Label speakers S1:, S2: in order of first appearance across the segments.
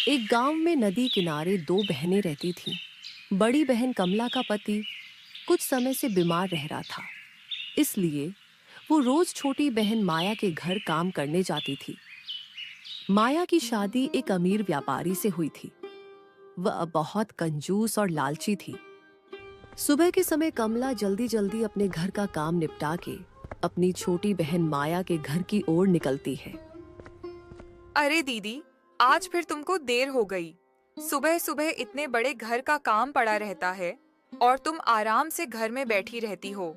S1: एक गांव में नदी किनारे दो बहनें रहती थीं। बड़ी बहन कमला का पति कुछ समय से बीमार रह रहा था, इसलिए वो रोज छोटी बहन माया के घर काम करने जाती थी। माया की शादी एक अमीर व्यापारी से हुई थी। वह बहुत कंजूस और लालची थी। सुबह के समय कमला जल्दी जल्दी अपने घर का काम निपटा के अपनी छोटी बहन माया के घर की ओर निकलती है।
S2: अरे दीदी, आज फिर तुमको देर हो गई। सुबह सुबह इतने बड़े घर का काम पड़ा रहता है और तुम आराम से घर में बैठी रहती हो।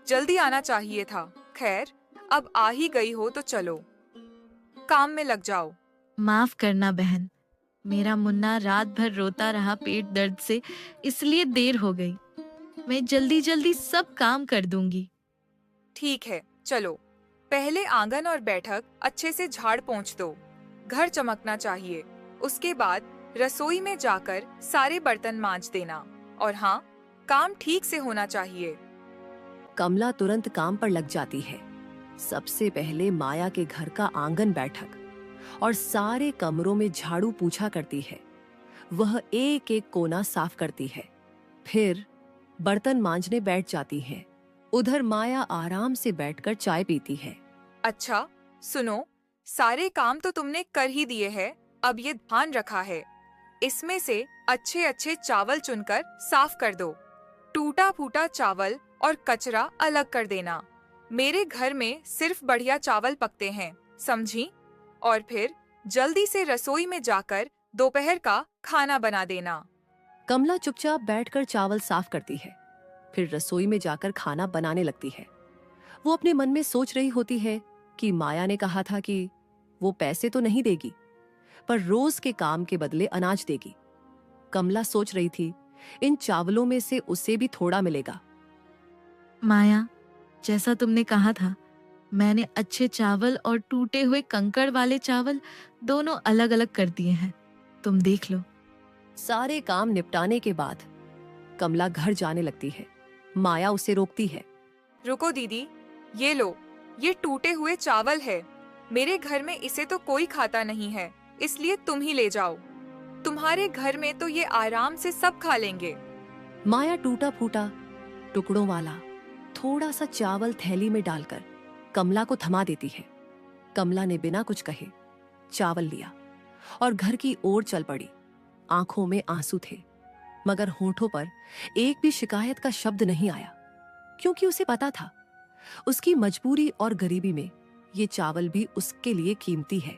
S2: जल्दी आना चाहिए था। खैर, अब आ ही गई हो तो चलो, काम में लग जाओ।
S3: माफ करना बहन, मेरा मुन्ना रात भर रोता रहा पेट दर्द से, इसलिए देर हो गई। मैं जल्दी जल्दी सब काम कर दूंगी।
S2: ठीक है, चलो। पहले आंगन और बैठक अच्छे से झाड़ पोंछ दो। घर चमकना चाहिए। उसके बाद रसोई में जाकर सारे बर्तन मांज देना। और हाँ, काम ठीक से होना चाहिए।
S1: कमला तुरंत काम पर लग जाती है। सबसे पहले माया के घर का आंगन बैठक और सारे कमरों में झाड़ू पूछा करती है। वह एक एक कोना साफ करती है। फिर बर्तन मांजने बैठ जाती है। उधर माया आराम से बैठकर चाय पीती है।
S2: अच्छा, सुनो, सारे काम तो तुमने कर ही दिए हैं। अब ये ध्यान रखा है, इसमें से अच्छे अच्छे चावल चुनकर साफ कर दो। टूटा फूटा चावल और कचरा अलग कर देना। मेरे घर में सिर्फ बढ़िया चावल पकते हैं, समझी? और फिर जल्दी से रसोई में जाकर दोपहर का खाना बना देना।
S1: कमला चुपचाप बैठकर चावल साफ करती है। फिर रसोई में जाकर खाना बनाने लगती है। वो अपने मन में सोच रही होती है कि माया ने कहा था कि वो पैसे तो नहीं देगी, पर रोज के काम के बदले अनाज देगी। कमला सोच रही थी, इन चावलों में से उसे भी थोड़ा मिलेगा।
S3: माया, जैसा तुमने कहा था, मैंने अच्छे चावल और टूटे हुए कंकड़ वाले चावल दोनों अलग अलग कर दिए हैं। तुम देख लो।
S1: सारे काम निपटाने के बाद कमला घर जाने लगती है। माया उसे रोकती है।
S2: रुको दीदी, ये लो, ये टूटे हुए चावल है। मेरे घर में इसे तो कोई खाता नहीं है, इसलिए तुम ही ले जाओ। तुम्हारे घर में तो ये आराम से सब खा लेंगे।
S1: माया टूटा फूटा टुकड़ों वाला थोड़ा सा चावल थैली में डालकर कमला को थमा देती है। कमला ने बिना कुछ कहे चावल लिया और घर की ओर चल पड़ी। आंखों में आंसू थे, मगर होठों पर एक भी शिकायत का शब्द नहीं आया, क्योंकि उसे पता था उसकी मजबूरी और गरीबी में ये चावल भी उसके लिए कीमती है।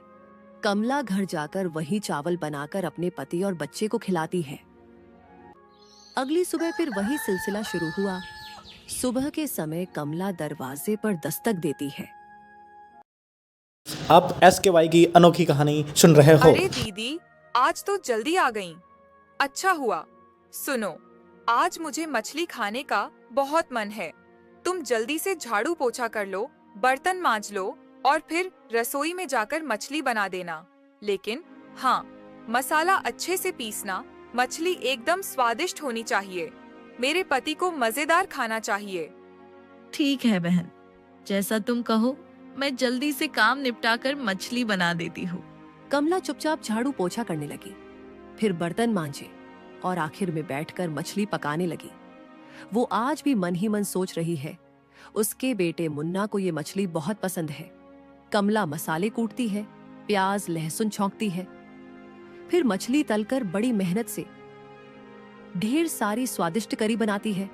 S1: कमला घर जाकर वही चावल बनाकर अपने पति और बच्चे को खिलाती है। अगली सुबह फिर वही सिलसिला शुरू हुआ। सुबह के समय कमला दरवाजे पर दस्तक देती है।
S4: आप SKY की अनोखी कहानी सुन रहे हो।
S2: अरे दीदी, आज तो जल्दी आ गईं। अच्छा हुआ। सुनो, आज मुझे मछली खाने का बहुत मन है। तुम जल्दी से झाड़ू पोछा कर लो, बर्तन मांज लो और फिर रसोई में जाकर मछली बना देना। लेकिन हाँ, मसाला अच्छे से पीसना। मछली एकदम स्वादिष्ट होनी चाहिए। मेरे पति को मजेदार खाना चाहिए।
S3: ठीक है बहन, जैसा तुम कहो, मैं जल्दी से काम निपटाकर मछली बना देती हूँ।
S1: कमला चुपचाप झाड़ू पोछा करने लगी, फिर बर्तन मांजे और आखिर में बैठकर मछली पकाने लगी। वो आज भी मन ही मन सोच रही है, उसके बेटे मुन्ना को ये मछली बहुत पसंद है। कमला मसाले कूटती है, प्याज लहसुन छौंकती है, फिर मछली तलकर बड़ी मेहनत से ढेर सारी स्वादिष्ट करी बनाती है।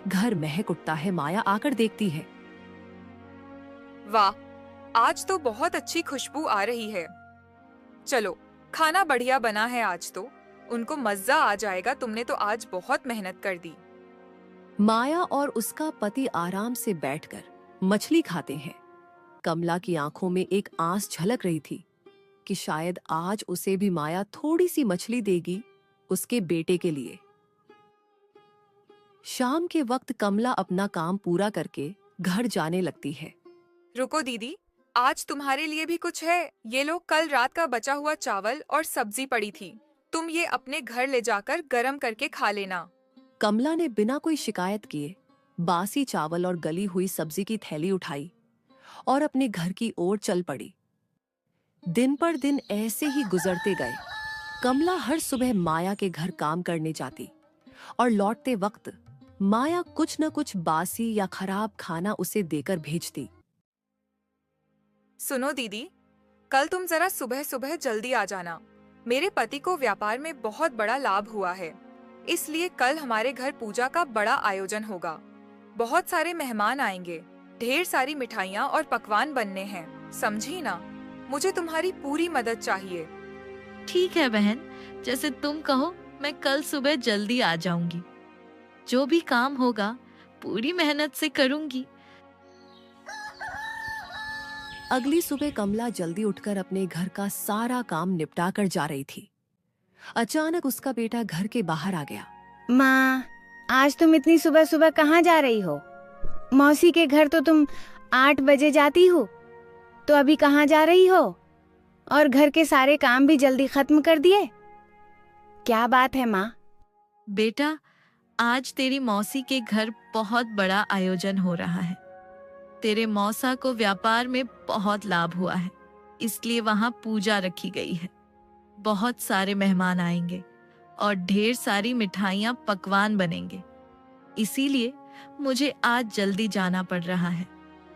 S1: घर महक उठता है। माया आकर देखती है।
S2: वाह, आज तो बहुत अच्छी खुशबू आ रही है। चलो, खाना बढ़िया बना है आज तो। उनको मजा आ जाएगा। तुमने तो आज बहुत मेहनत कर दी।
S1: माया और उसका पति आराम से बैठकर मछली खाते हैं। कमला की आंखों में एक आस झलक रही थी कि शायद आज उसे भी माया थोड़ी सी मछली देगी उसके बेटे के लिए। शाम के वक्त कमला अपना काम पूरा करके घर जाने लगती है।
S2: रुको दीदी, आज तुम्हारे लिए भी कुछ है। ये लो, कल रात का बचा हुआ चावल और सब्जी पड़ी थी। तुम ये अपने घर ले जाकर गरम करके खा लेना।
S1: कमला ने बिना कोई शिकायत किए बासी चावल और गली हुई सब्जी की थैली उठाई और अपने घर की ओर चल पड़ी। दिन पर दिन ऐसे ही गुजरते गए। कमला हर सुबह माया के घर काम करने जाती और लौटते वक्त माया कुछ न कुछ बासी या खराब खाना उसे देकर भेजती।
S2: सुनो दीदी, कल तुम जरा सुबह सुबह जल्दी आ जाना। मेरे पति को व्यापार में बहुत बड़ा लाभ हुआ है, इसलिए कल हमारे घर पूजा का बड़ा आयोजन होगा। बहुत सारे मेहमान आएंगे, ढेर सारी मिठाइयाँ और पकवान बनने हैं, समझी ना? मुझे तुम्हारी पूरी मदद चाहिए।
S3: ठीक है बहन, जैसे तुम कहो मैं कल सुबह जल्दी आ जाऊंगी। जो भी काम होगा पूरी मेहनत से करूंगी।
S1: अगली सुबह कमला जल्दी उठकर अपने घर का सारा काम निपटा कर जा रही थी। अचानक उसका बेटा घर के बाहर आ गया।
S5: माँ, आज तुम इतनी सुबह सुबह कहाँ जा रही हो? मौसी के घर तो तुम 8 बजे जाती हो, तो अभी कहाँ जा रही हो? और घर के सारे काम भी जल्दी खत्म कर दिए? क्या बात है माँ?
S3: बेटा, आज तेरी मौसी के घर बहुत बड़ा आयोजन हो रहा है। तेरे मौसा को व्यापार में बहुत लाभ हुआ है, इसलिए वहां पूजा रखी गई है। बहुत सारे मेहमान आएंगे और ढेर सारी मिठाइयाँ पकवान बनेंगे, इसीलिए मुझे आज जल्दी जाना पड़ रहा है।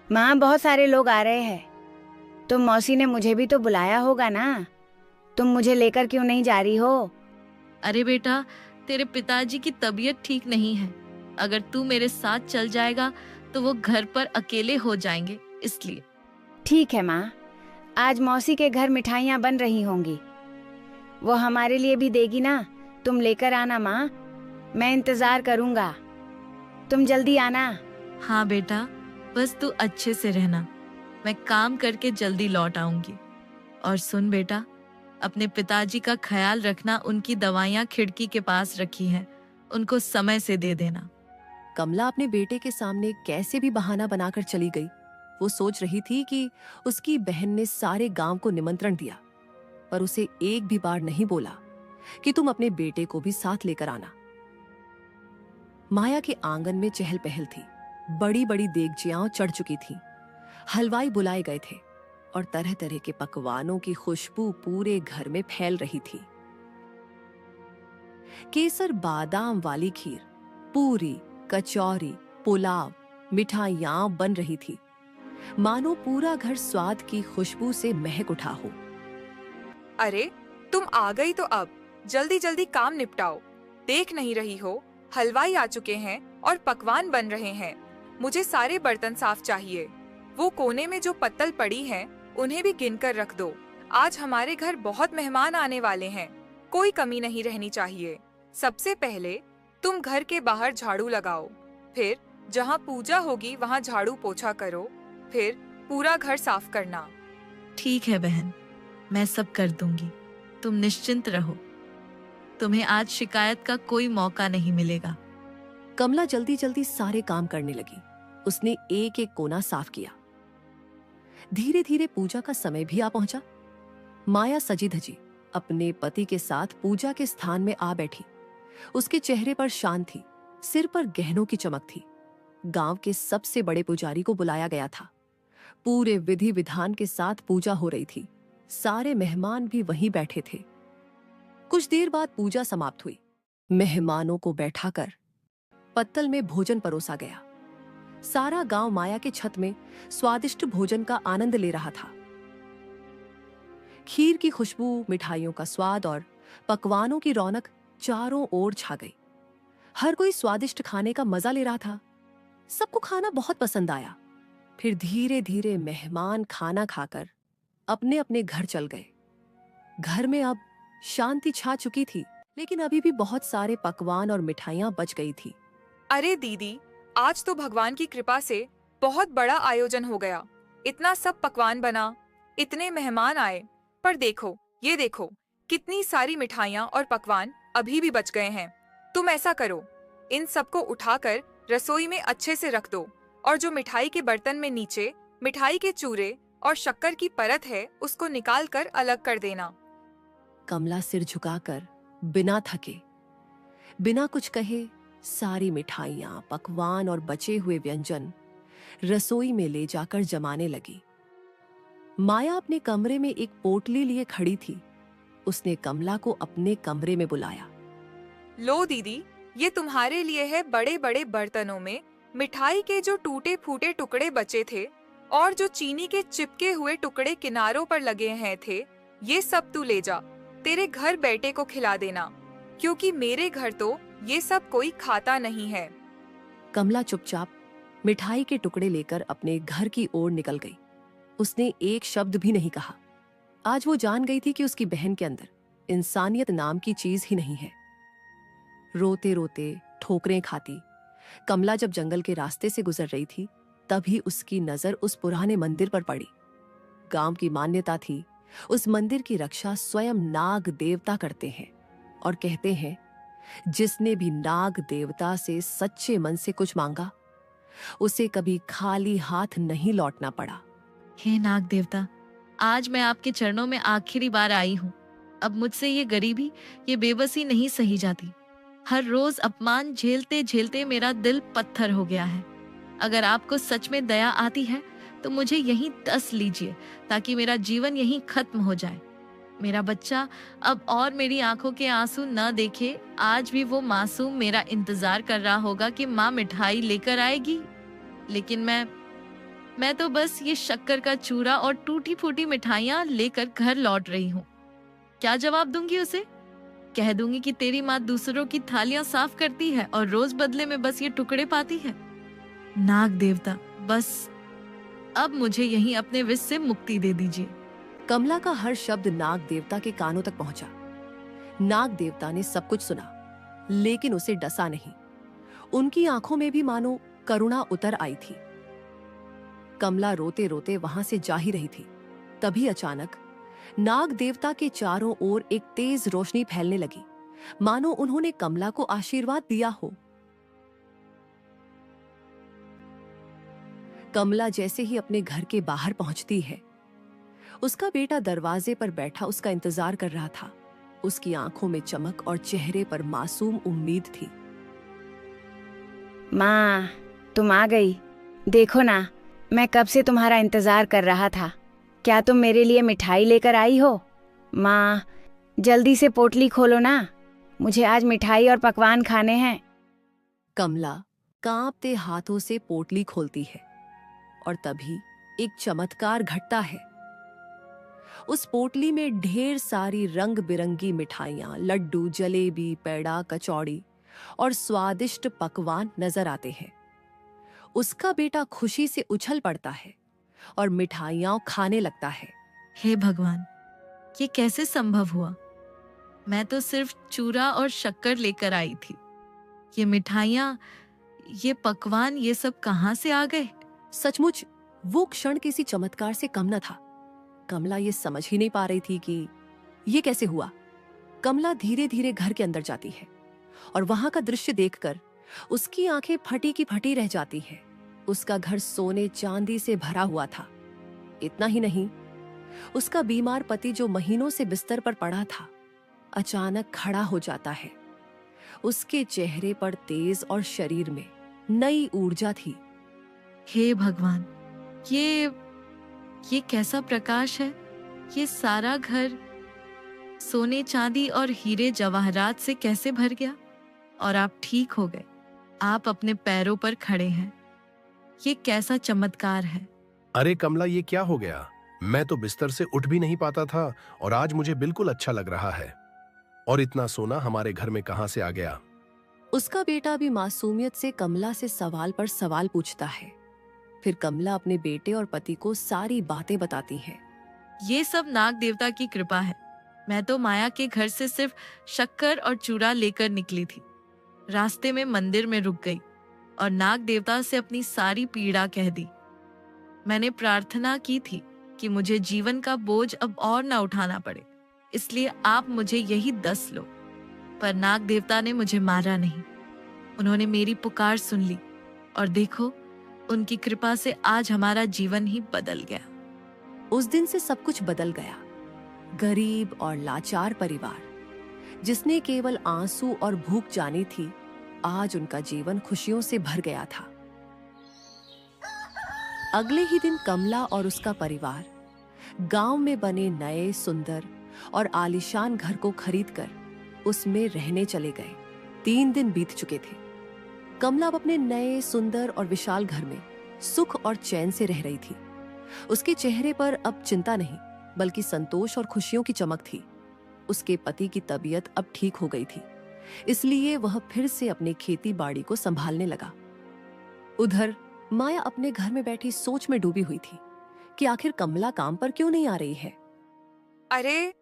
S5: माँ, बहुत सारे लोग आ रहे हैं, तो मौसी ने मुझे भी तो बुलाया होगा ना? तुम मुझे लेकर क्यों नहीं जा रही हो?
S3: अरे बेटा, तेरे पिताजी की तबीयत ठीक नहीं है। अगर तू मेरे साथ चल जाएगा तो वो घर पर अकेले हो जाएंगे, इसलिए।
S5: ठीक है माँ, आज मौसी के घर मिठाइयाँ बन रही होंगी, वो हमारे लिए भी देगी ना? तुम लेकर आना माँ, मैं इंतजार करूँगा। तुम जल्दी आना।
S3: हाँ बेटा, बस तू अच्छे से रहना। मैं काम करके जल्दी लौट आऊंगी। और सुन बेटा, अपने पिताजी का ख्याल रखना। उनकी दवाइयाँ खिड़की के पास रखी हैं, उनको समय से दे देना।
S1: कमला अपने बेटे के सामने कैसे भी बहाना बनाकर चली गई। वो सोच रही थी कि उसकी बहन ने सारे गांव को निमंत्रण दिया, पर उसे एक भी बार नहीं बोला कि तुम अपने बेटे को भी साथ लेकर आना। माया के आंगन में चहल पहल थी। बड़ी बड़ी देगचियां चढ़ चुकी थीं। हलवाई बुलाए गए थे और तरह तरह के पकवानों की खुशबू पूरे घर में फैल रही थी। केसर बादाम वाली खीर, पूरी, कचौरी, पुलाव, मिठाइयां बन रही थी, मानो पूरा घर स्वाद की खुशबू से महक उठा हो।
S2: अरे, तुम आ गई तो अब जल्दी जल्दी काम निपटाओ। देख नहीं रही हो, हलवाई आ चुके हैं और पकवान बन रहे हैं। मुझे सारे बर्तन साफ चाहिए। वो कोने में जो पत्तल पड़ी हैं, उन्हें भी गिनकर रख दो। आज हमारे घर बहुत मेहमान आने वाले हैं, कोई कमी नहीं रहनी चाहिए। सबसे पहले तुम घर के बाहर झाड़ू लगाओ, फिर जहाँ पूजा होगी वहाँ झाड़ू पोछा करो, फिर पूरा घर साफ करना।
S3: ठीक है बहन, मैं सब कर दूंगी। तुम निश्चिंत रहो, तुम्हें आज शिकायत का कोई मौका नहीं मिलेगा।
S1: कमला जल्दी जल्दी सारे काम करने लगी। उसने एक एक कोना साफ किया। धीरे धीरे पूजा का समय भी आ पहुंचा। माया सजी धजी अपने पति के साथ पूजा के स्थान में आ बैठी। उसके चेहरे पर शान थी, सिर पर गहनों की चमक थी। गांव के सबसे बड़े पुजारी को बुलाया गया था। पूरे विधि विधान के साथ पूजा हो रही थी। सारे मेहमान भी वहीं बैठे थे। कुछ देर बाद पूजा समाप्त हुई। मेहमानों को बैठाकर पत्तल में भोजन परोसा गया। सारा गांव माया के छत में स्वादिष्ट भोजन का आनंद ले रहा था। खीर की खुशबू, मिठाइयों का स्वाद और पकवानों की रौनक चारों ओर छा गई। हर कोई स्वादिष्ट खाने का मजा ले रहा था। सबको खाना बहुत पसंद आया। फिर धीरे धीरे मेहमान खाना खाकर अपने अपने घर चल गए। घर में अब शांति छा चुकी थी, लेकिन अभी भी बहुत सारे पकवान और मिठाइयां बच गई थी।
S2: अरे दीदी, आज तो भगवान की कृपा से बहुत बड़ा आयोजन हो गया। इतना सब पकवान बना, इतने मेहमान आए, पर देखो, ये देखो, कितनी सारी मिठाइयाँ और पकवान अभी भी बच गए हैं। तुम ऐसा करो, इन सबको उठाकर रसोई में अच्छे से रख दो, और जो मिठाई के बर्तन में नीचे मिठाई के चूरे और शक्कर की परत है, उसको निकाल कर अलग कर देना।
S1: कमला सिर झुकाकर बिना थके, बिना कुछ कहे सारी मिठाइयां, पकवान और बचे हुए व्यंजन रसोई में ले जाकर जमाने लगी। माया अपने कमरे में एक पोटली लिए खड़ी थी। उसने कमला को अपने कमरे में बुलाया।
S2: लो दीदी, ये तुम्हारे लिए है बड़े बड़े बर्तनों में मिठाई के जो टूटे फूटे टुकड़े बचे थे और जो चीनी के चिपके हुए टुकड़े किनारों पर लगे हैं थे, ये सब तू ले जा, तेरे घर बेटे को खिला देना, क्योंकि मेरे घर तो ये सब कोई खाता नहीं है।
S1: कमला चुपचाप मिठाई के टुकड़े लेकर अपने घर की ओर निकल गई। उसने एक शब्द भी नहीं कहा। आज वो जान गई थी कि उसकी बहन के अंदर इंसानियत नाम की चीज ही नहीं है। रोते रोते ठोकरें खाती कमला जब जंगल के रास्ते से गुजर रही थी, तभी उसकी नजर उस पुराने मंदिर पर पड़ी। गांव की मान्यता थी, उस मंदिर की रक्षा स्वयं नाग देवता करते हैं और कहते हैं जिसने भी नाग देवता से सच्चे मन से कुछ मांगा, उसे कभी खाली हाथ नहीं लौटना पड़ा।
S3: हे नाग देवता, आज मैं आपके चरणों में आखिरी बार आई हूँ। अब मुझसे ये गरीबी, ये बेबसी नहीं सही जाती। हर रोज अपमान झेलते झेलते मेरा दिल पत्थर हो गया है। अगर आपको सच में दया आती है तो मुझे यहीं डस लीजिए, ताकि मेरा जीवन यहीं खत्म हो जाए। मेरा बच्चा अब और मेरी आंखों के आंसू न देखे। आज भी वो मासूम मेरा इंतजार कर रहा होगा कि माँ मिठाई लेकर आएगी, लेकिन मैं तो बस ये शक्कर का चूरा और टूटी फूटी मिठाइयाँ लेकर घर लौट रही हूँ। क्या जवाब दूंगी उसे? कह दूंगी कि तेरी माँ दूसरों की थालियां साफ करती है और रोज बदले में बस ये टुकड़े पाती है। नाग देवता, बस अब मुझे यहीं अपने विष से मुक्ति दे दीजिए।
S1: कमला का हर शब्द नाग देवता के कानों तक पहुंचा। नाग देवता ने सब कुछ सुना, लेकिन उसे डसा नहीं। उनकी आंखों में भी मानो करुणा उतर आई थी। कमला रोते रोते वहां से जा ही रही थी, तभी अचानक नाग देवता के चारों ओर एक तेज रोशनी फैलने लगी, मानो उन्होंने कमला को आशीर्वाद दिया हो। कमला जैसे ही अपने घर के बाहर पहुंचती है, उसका बेटा दरवाजे पर बैठा उसका इंतजार कर रहा था। उसकी आंखों में चमक और चेहरे पर मासूम उम्मीद थी।
S5: माँ, तुम आ गई। देखो ना, मैं कब से तुम्हारा इंतजार कर रहा था। क्या तुम मेरे लिए मिठाई लेकर आई हो? माँ, जल्दी से पोटली खोलो ना, मुझे आज मिठाई और पकवान खाने हैं।
S1: कमला कांपते हाथों से पोटली खोलती है और तभी एक चमत्कार घटता है। उस पोटली में ढेर सारी रंग बिरंगी मिठाइयां, लड्डू, जलेबी, पेड़ा, कचौड़ी और स्वादिष्ट पकवान नजर आते हैं। उसका बेटा खुशी से उछल पड़ता है और मिठाइयां खाने लगता है।
S3: हे भगवान, ये कैसे संभव हुआ? मैं तो सिर्फ चूरा और शक्कर लेकर आई थी। ये मिठाइयां, ये पकवान, ये सब कहां से आ गए?
S1: सचमुच वो क्षण किसी चमत्कार से कम न था। कमला ये समझ ही नहीं पा रही थी कि ये कैसे हुआ। कमला धीरे धीरे घर के अंदर जाती है और वहां का दृश्य देखकर उसकी आंखें फटी की फटी रह जाती हैं। उसका घर सोने चांदी से भरा हुआ था। इतना ही नहीं, उसका बीमार पति जो महीनों से बिस्तर पर पड़ा था, अचानक खड़ा हो जाता है। उसके चेहरे पर तेज और शरीर में नई ऊर्जा थी।
S3: हे भगवान, ये कैसा प्रकाश है? ये सारा घर सोने चांदी और हीरे जवाहरात से कैसे भर गया? और आप ठीक हो गए, आप अपने पैरों पर खड़े हैं। ये कैसा चमत्कार है?
S6: अरे कमला, ये क्या हो गया? मैं तो बिस्तर से उठ भी नहीं पाता था और आज मुझे बिल्कुल अच्छा लग रहा है। और इतना सोना हमारे घर में कहां से आ गया?
S1: उसका बेटा भी मासूमियत से कमला से सवाल पर सवाल पूछता है। फिर कमला अपने बेटे और पति को सारी बातें बताती है।
S3: ये सब नाग देवता की कृपा है। मैं तो माया के घर से सिर्फ शक्कर और चूरा लेकर निकली थी। रास्ते में मंदिर में रुक गई और नाग देवता से अपनी सारी पीड़ा कह दी। मैंने प्रार्थना की थी कि मुझे जीवन का बोझ अब और न उठाना पड़े, इसलिए आप मुझे यही 10 लो। पर नाग देवता ने मुझे मारा नहीं। उन्होंने मेरी पुकार सुन ली और देखो, उनकी कृपा से आज हमारा जीवन ही बदल गया।
S1: उस दिन से सब कुछ बदल गया। गरीब और लाचार परिवार, जिसने केवल आंसू और भूख जानी थी, आज उनका जीवन खुशियों से भर गया था। अगले ही दिन कमला और उसका परिवार गांव में बने नए सुंदर और आलीशान घर को खरीदकर उसमें रहने चले गए। 3 दिन बीत चुके थे। कमला अब अपने नए सुंदर और विशाल घर में सुख और चैन से रह रही थी। उसके चेहरे पर अब चिंता नहीं बल्कि संतोष और खुशियों की चमक थी। उसके पति की तबीयत अब ठीक हो गई थी, इसलिए वह फिर से अपनी खेती बाड़ी को संभालने लगा। उधर माया अपने घर में बैठी सोच में डूबी हुई थी कि आखिर कमला काम पर क्यों नहीं आ रही है।
S2: अरे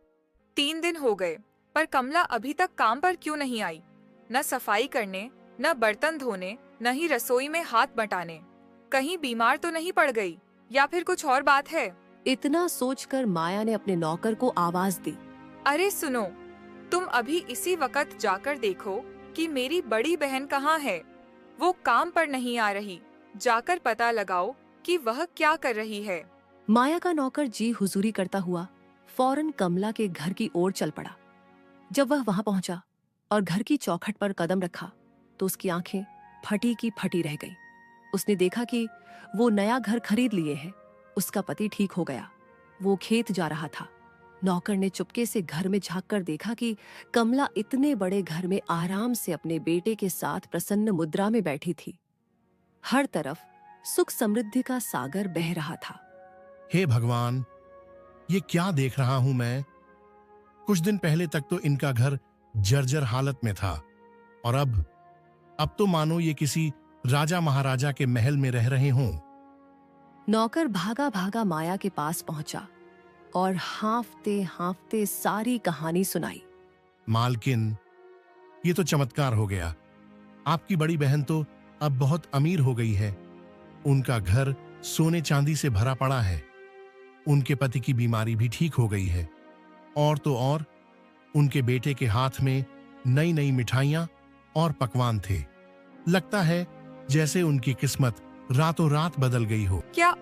S2: 3 दिन हो गए पर कमला अभी तक काम पर क्यों नहीं आई? न सफाई करने, न बर्तन धोने, न ही रसोई में हाथ बटाने। कहीं बीमार तो नहीं पड़ गई या फिर कुछ और बात है?
S1: इतना सोचकर माया ने अपने नौकर को आवाज दी।
S2: अरे सुनो, तुम अभी इसी वक्त जाकर देखो कि मेरी बड़ी बहन कहाँ है। वो काम पर नहीं आ रही। जाकर पता लगाओ कि वह क्या कर रही है।
S1: माया का नौकर जी हुजूरी करता हुआ फौरन कमला के घर की ओर चल पड़ा। जब वह वहां पहुंचा और घर की चौखट पर कदम रखा तो उसकी आंखें फटी की फटी रह गईं। उसने देखा कि वो नया घर खरीद लिए है। उसका पति ठीक हो गया। वो खेत जा रहा था। नौकर ने चुपके से घर में झांक कर देखा कि कमला इतने बड़े घर में आराम से अपने बेटे के साथ प्रसन्न मुद्रा में बैठी थी। हर तरफ सुख समृद्धि का सागर बह रहा था।
S7: हे भगवान, ये क्या देख रहा हूं मैं? कुछ दिन पहले तक तो इनका घर जर्जर हालत में था और अब तो मानो ये किसी राजा महाराजा के महल में रह रहे हों।
S1: नौकर भागा भागा माया के पास पहुंचा और हांफते हांफते सारी कहानी सुनाई।
S7: मालकिन, ये तो चमत्कार हो गया। आपकी बड़ी बहन तो अब बहुत अमीर हो गई है। उनका घर सोने चांदी से भरा पड़ा है। उनके पति की बीमारी भी ठीक हो गई है। और तो और उनके बेटे के हाथ में नई नई मिठाइयां और पकवान थे। लगता है जैसे उनकी किस्मत रातों रात बदल गई हो।
S2: क्या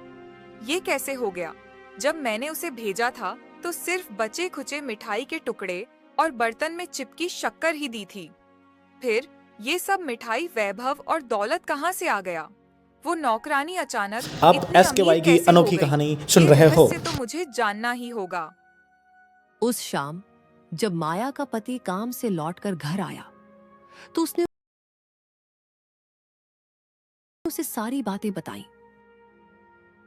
S2: ये कैसे हो गया? जब मैंने उसे भेजा था तो सिर्फ बचे खुचे मिठाई के टुकड़े और बर्तन में चिपकी शक्कर ही दी थी। फिर ये सब मिठाई, वैभव और दौलत कहाँ से आ गया? वो नौकरानी अचानक
S4: आप
S2: इतनी
S4: SKY
S2: अमीर
S4: की
S2: कैसे हो
S4: अनोखी
S2: गई?
S4: कहानी सुन
S2: ये
S4: रहे हो।
S2: रहस्य तो मुझे जानना ही होगा।
S1: उस शाम जब माया का पति काम से लौटकर घर आया तो उसने उसे सारी बातें बताई।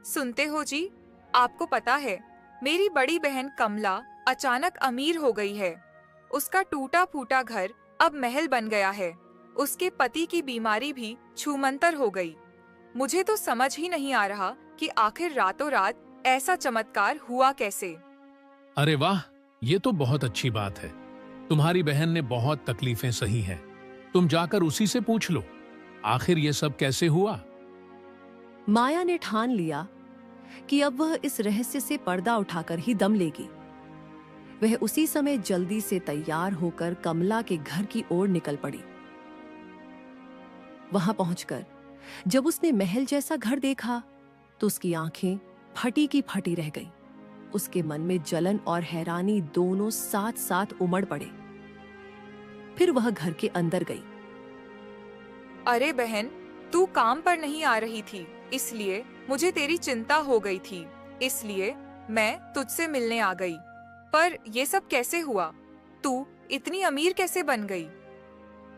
S2: सुनते हो जी, आपको पता है मेरी बड़ी बहन कमला अचानक अमीर हो गई है। उसका टूटा फूटा घर अब महल बन गया है। उसके पति की बीमारी भी छूमंतर हो गई। मुझे तो समझ ही नहीं आ रहा कि आखिर रातों रात ऐसा चमत्कार हुआ कैसे।
S8: अरे वाह, ये तो बहुत अच्छी बात है। तुम्हारी बहन ने बहुत तकलीफें सही हैं। तुम जाकर उसी से पूछ लो आखिर ये सब कैसे हुआ।
S1: माया ने ठान लिया कि अब वह इस रहस्य से पर्दा उठाकर ही दम लेगी। वह उसी समय जल्दी से तैयार होकर कमला के घर की ओर निकल पड़ी। वहां पहुंचकर जब उसने महल जैसा घर देखा तो उसकी आंखें फटी की फटी रह गईं। उसके मन में जलन और हैरानी दोनों साथ साथ उमड़ पड़े। फिर वह घर के अंदर गई।
S2: अरे बहन, तू काम पर नहीं आ रही थी, इसलिए मुझे तेरी चिंता हो गई थी। इसलिए मैं तुझसे मिलने आ गई। पर ये सब कैसे हुआ? तू इतनी अमीर कैसे बन गई?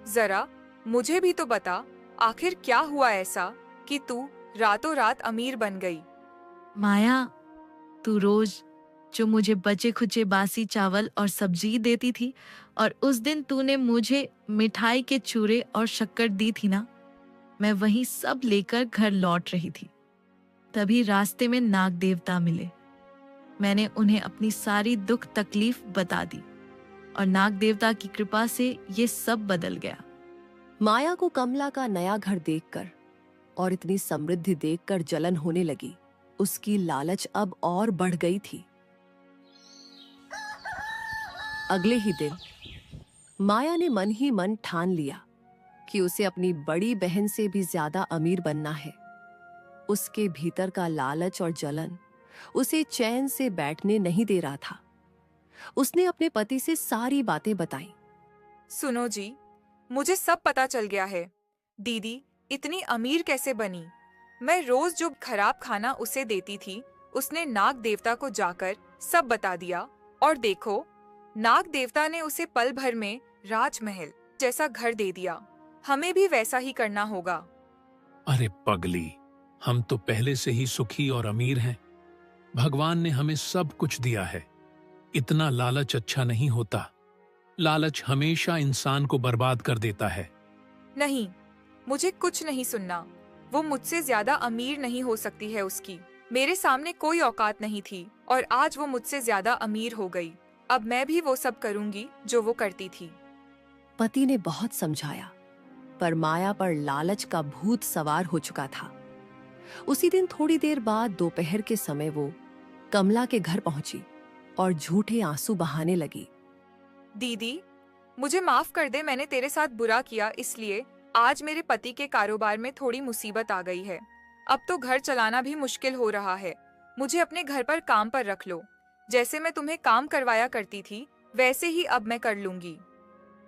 S2: जरा मुझे भी तो बता, आखिर क्या हुआ ऐसा कि तू रातों रात अमीर बन गई?
S3: माया, तू रोज जो मुझे बचे खुचे बासी चावल और सब्जी देती थी और उस दिन तूने मुझे मिठाई के चूरे और शक्कर दी थी ना, मैं वही सब लेकर घर लौट रही थी। तभी रास्ते में नाग देवता मिले। मैंने उन्हें अपनी सारी दुख तकलीफ बता दी और नाग देवता की कृपा से ये सब बदल गया।
S1: माया को कमला का नया घर देखकर और इतनी समृद्धि देखकर जलन होने लगी। उसकी लालच अब और बढ़ गई थी। अगले ही दिन माया ने मन ही मन ठान लिया कि उसे अपनी बड़ी बहन से भी ज्यादा अमीर बनना है। उसके भीतर का लालच और जलन उसे चैन से बैठने नहीं दे रहा था। उसने अपने पति से सारी बातें बताईं।
S2: सुनो जी, मुझे सब पता चल गया है। दीदी इतनी अमीर कैसे बनी? मैं रोज जो खराब खाना उसे देती थी उसने नाग देवता को जाकर सब बता दिया और देखो, नाग देवता ने उसे पल भर में राजमहल जैसा घर दे दिया। हमें भी वैसा ही करना होगा।
S8: अरे पगली, हम तो पहले से ही सुखी और अमीर हैं। भगवान ने हमें सब कुछ दिया है। इतना लालच अच्छा नहीं होता। लालच हमेशा इंसान को बर्बाद कर देता है।
S2: नहीं, मुझे कुछ नहीं सुनना। वो मुझसे ज्यादा अमीर नहीं हो सकती है। उसकी मेरे सामने कोई औकात नहीं थी और आज वो मुझसे ज्यादा अमीर हो गई। अब मैं भी वो सब करूंगी जो वो करती थी।
S1: पति ने बहुत समझाया, पर माया पर लालच का भूत सवार हो चुका था। उसी दिन थोड़ी देर बाद दोपहर के समय वो कमला के घर पहुंची और झूठे आंसू बहाने लगी।
S2: दीदी, मुझे माफ कर दे। मैंने तेरे साथ बुरा किया, इसलिए आज मेरे पति के कारोबार में थोड़ी मुसीबत आ गई है। अब तो घर चलाना भी मुश्किल हो रहा है। मुझे अपने घर पर काम पर रख लो। जैसे मैं तुम्हें काम करवाया करती थी, वैसे ही अब मैं कर लूंगी।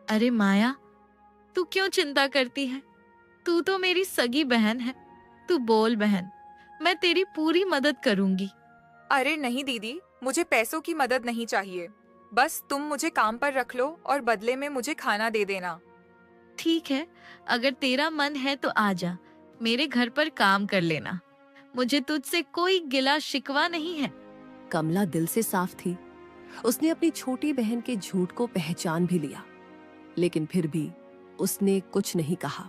S3: अरे माया, तू क्यों चिंता करती है? तू तो मेरी सगी बहन है। तू बोल बहन, मैं तेरी पूरी मदद करूंगी।
S2: अरे नहीं दीदी, मुझे पैसों की मदद नहीं चाहिए। बस तुम मुझे काम पर रख लो और बदले में मुझे खाना दे देना।
S3: ठीक है, अगर तेरा मन है तो आजा, मेरे घर पर काम कर लेना। मुझे तुझसे कोई गिला शिकवा नहीं है।
S1: कमला दिल से साफ थी। उसने अपनी छोटी बहन के झूठ को पहचान भी लिया, लेकिन फिर भी उसने कुछ नहीं कहा।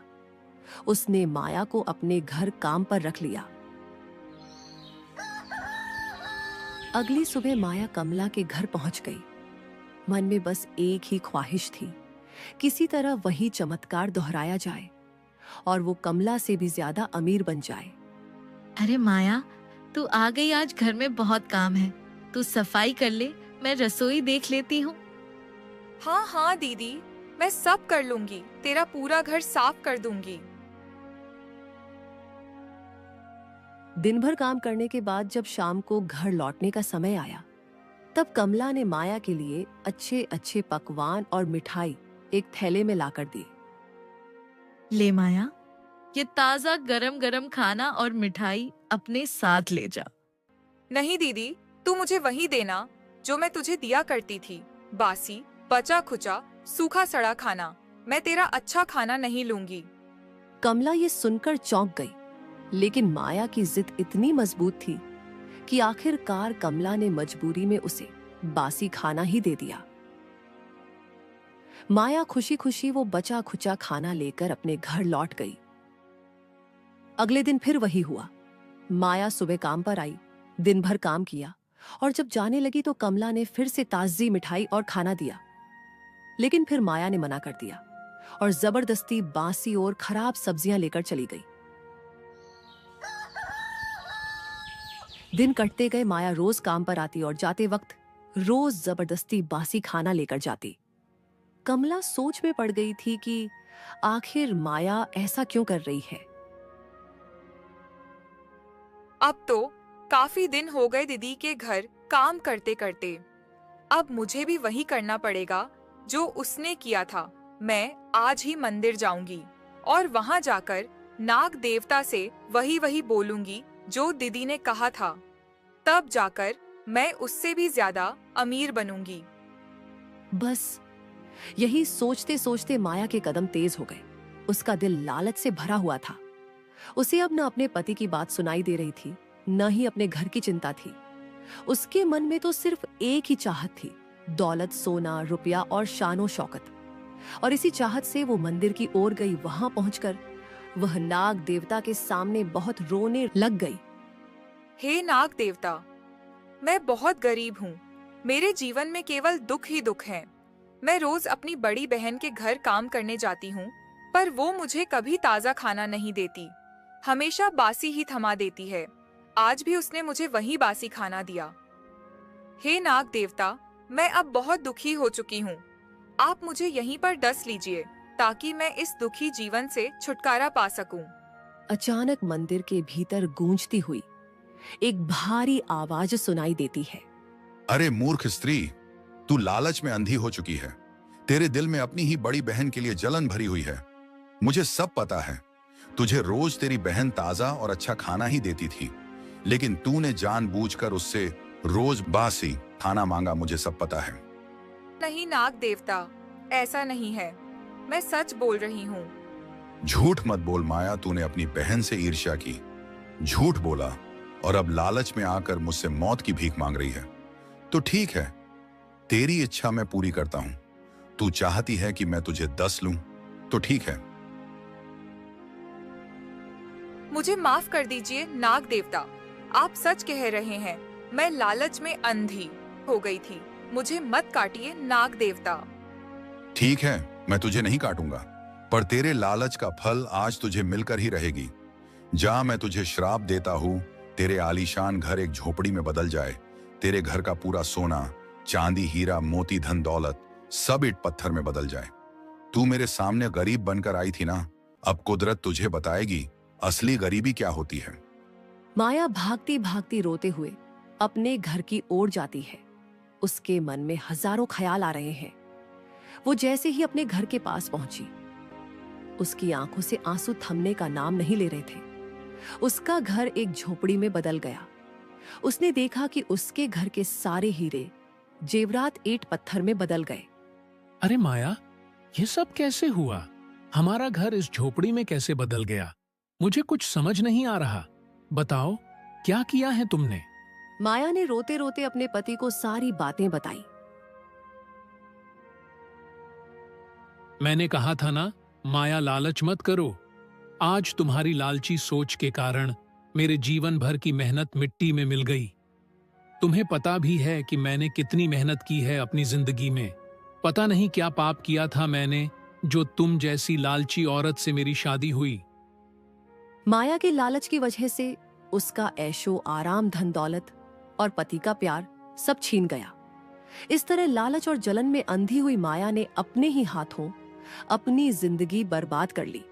S1: उसने माया को अपने घर काम पर रख लिया। अगली सुबह माया कमला के घर पहुंच गई। मन में बस एक ही ख्वाहिश थी, किसी तरह वही चमत्कार दोहराया जाए और वो कमला से भी ज्यादा अमीर बन जाए।
S3: अरे माया, तू आ गई। आज घर में बहुत काम है। तू सफाई कर ले, मैं रसोई देख लेती हूँ।
S2: हाँ हाँ दीदी, मैं सब कर लूंगी। तेरा पूरा घर साफ कर दूंगी।
S1: दिन भर काम करने के बाद जब शाम को घर लौटने का समय आया, तब कमला ने माया के लिए अच्छे अच्छे पकवान और मिठाई एक थैले में लाकर दी।
S3: ले माया, ये ताजा गरम गरम खाना और मिठाई अपने साथ ले जा।
S2: नहीं दीदी, तू मुझे वही देना जो मैं तुझे दिया करती थी। बासी, बचा खुचा, सूखा सड़ा खाना। मैं तेरा अच्छा खाना नहीं लूंगी।
S1: कमला ये सुनकर चौंक गई, लेकिन माया की जिद इतनी मजबूत थी कि आखिरकार कमला ने मजबूरी में उसे बासी खाना ही दे दिया। माया खुशी खुशी वो बचा खुचा खाना लेकर अपने घर लौट गई। अगले दिन फिर वही हुआ। माया सुबह काम पर आई, दिन भर काम किया और जब जाने लगी तो कमला ने फिर से ताजी मिठाई और खाना दिया। लेकिन फिर माया ने मना कर दिया और जबरदस्ती बासी और खराब सब्जियां लेकर चली गई। दिन कटते गए। माया रोज काम पर आती और जाते वक्त रोज जबरदस्ती बासी खाना लेकर जाती। कमला सोच में पड़ गई थी कि आखिर माया ऐसा क्यों कर रही है।
S2: अब तो काफी दिन हो गए दीदी के घर काम करते करते। अब मुझे भी वही करना पड़ेगा जो उसने किया था। मैं आज ही मंदिर जाऊंगी और वहां जाकर नाग देवता से वही बोलूंगी जो दीदी ने कहा था। तब जाकर मैं उससे भी ज्यादा अमीर बनूंगी।
S1: बस यही सोचते सोचते माया के कदम तेज हो गए। उसका दिल लालच से भरा हुआ था। उसे अब न अपने पति की बात सुनाई दे रही थी, न ही अपने घर की चिंता थी। उसके मन में तो सिर्फ एक ही चाहत थी, दौलत, सोना, रुपया और शानो शौकत। और इसी चाहत से वो मंदिर की ओर गई। वहां पहुंचकर वह नाग देवता के सामने बहुत रोने लग गई।
S2: हे नाग देवता, मैं बहुत गरीब हूँ। मेरे जीवन में केवल दुख ही दुख है। मैं रोज अपनी बड़ी बहन के घर काम करने जाती हूँ, पर वो मुझे कभी ताजा खाना नहीं देती। हमेशा बासी ही थमा देती है। आज भी उसने मुझे वही बासी खाना दिया। हे नाग देवता, मैं अब बहुत दुखी हो चुकी हूँ। आप मुझे यहीं पर डस लीजिए ताकि मैं इस दुखी जीवन से छुटकारा पा सकूं।
S1: अचानक मंदिर के भीतर गूंजती हुई एक भारी आवाज सुनाई देती है।
S9: अरे मूर्ख स्त्री, तू लालच में अंधी हो चुकी है। तेरे दिल में अपनी ही बड़ी बहन के लिए जलन भरी हुई है। मुझे सब पता है। तुझे रोज तेरी बहन ताजा और अच्छा खाना ही देती थी। लेकिन तूने जानबूझकर उससे रोज बासी खाना मांगा, मुझे सब पता है।
S2: नहीं नाग देवता, ऐसा नहीं है, मैं सच बोल रही हूँ।
S9: झूठ मत बोल माया, तूने अपनी बहन से ईर्ष्या की, झूठ बोला और अब लालच में आकर मुझसे मौत की भीख मांग रही है। तो ठीक है, तेरी इच्छा मैं पूरी करता हूं। तू चाहती है कि मैं तुझे 10 लूं, तो ठीक है।
S2: मुझे माफ कर दीजिए नाग देवता, आप सच कह रहे हैं, मैं लालच में अंधी हो गई थी। मुझे मत काटिए नाग देवता।
S9: ठीक है, मैं तुझे नहीं काटूंगा, पर तेरे लालच का फल आज तुझे मिलकर ही रहेगी। जा, मैं तुझे श्राप देता हूं, तेरे आलीशान घर एक झोपड़ी में बदल जाए। तेरे घर का पूरा सोना, चांदी, हीरा, मोती, धन दौलत सब ईंट पत्थर में बदल जाए। तू मेरे सामने गरीब बनकर आई थी ना, अब कुदरत तुझे बताएगी असली गरीबी क्या होती है।
S1: माया भागती भागती रोते हुए अपने घर की ओर जाती है। उसके मन में हजारों ख्याल आ रहे हैं। वो जैसे ही अपने घर के पास पहुंची, उसकी आंखों से आंसू थमने का नाम नहीं ले रहे थे। उसका घर एक झोपड़ी में बदल गया। उसने देखा कि उसके घर के सारे हीरे जेवरात ईंट पत्थर में बदल गए।
S8: अरे माया, ये सब कैसे हुआ? हमारा घर इस झोपड़ी में कैसे बदल गया? मुझे कुछ समझ नहीं आ रहा। बताओ, क्या किया है तुमने?
S1: माया ने रोते रोते अपने पति को सारी बातें बताई।
S8: मैंने कहा था ना, माया लालच मत करो। आज तुम्हारी लालची सोच के कारण मेरे जीवन भर की मेहनत मिट्टी में मिल गई। तुम्हें पता भी है कि मैंने कितनी मेहनत की है अपनी जिंदगी में। पता नहीं क्या पाप किया था मैंने, जो तुम जैसी लालची औरत से मेरी शादी हुई।
S1: माया के लालच की वजह से उसका ऐशो आराम, धन दौलत और पति का प्यार सब छीन गया। इस तरह लालच और जलन में अंधी हुई माया ने अपने ही हाथों अपनी जिंदगी बर्बाद कर ली।